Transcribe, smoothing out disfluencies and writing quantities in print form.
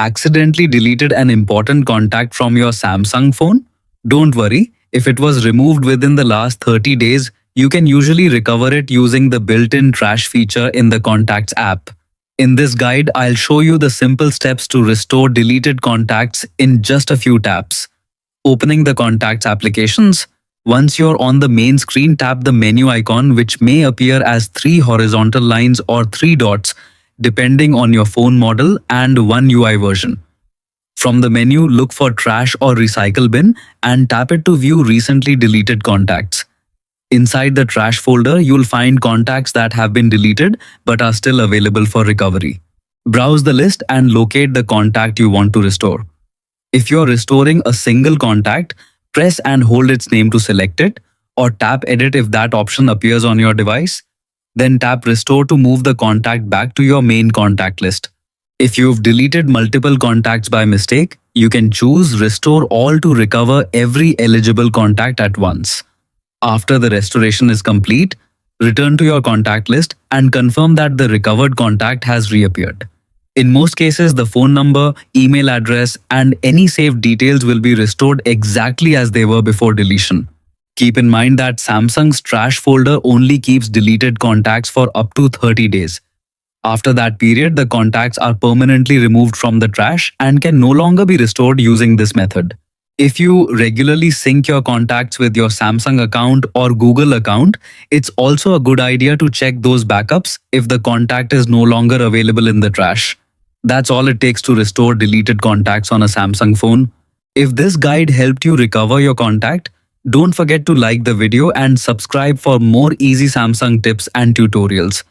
accidentally deleted an important contact from your Samsung phone? Don't worry, if it was removed within the last 30 days, you can usually recover it using the built-in trash feature in the Contacts app. In this guide, I'll show you the simple steps to restore deleted contacts in just a few taps. Opening the Contacts applications. Once you're on the main screen, tap the menu icon, which may appear as 3 horizontal lines or 3 dots, depending on your phone model and One UI version. From the menu, look for Trash or Recycle bin and tap it to view recently deleted contacts. Inside the trash folder, you'll find contacts that have been deleted but are still available for recovery. Browse the list and locate the contact you want to restore. If you're restoring a single contact, press and hold its name to select it, or tap Edit if that option appears on your device. Then tap Restore to move the contact back to your main contact list. If you've deleted multiple contacts by mistake, you can choose Restore All to recover every eligible contact at once. After the restoration is complete, return to your contact list and confirm that the recovered contact has reappeared. In most cases, the phone number, email address, and any saved details will be restored exactly as they were before deletion. Keep in mind that Samsung's trash folder only keeps deleted contacts for up to 30 days. After that period, the contacts are permanently removed from the trash and can no longer be restored using this method. If you regularly sync your contacts with your Samsung account or Google account, it's also a good idea to check those backups if the contact is no longer available in the trash. That's all it takes to restore deleted contacts on a Samsung phone. If this guide helped you recover your contact, don't forget to like the video and subscribe for more easy Samsung tips and tutorials.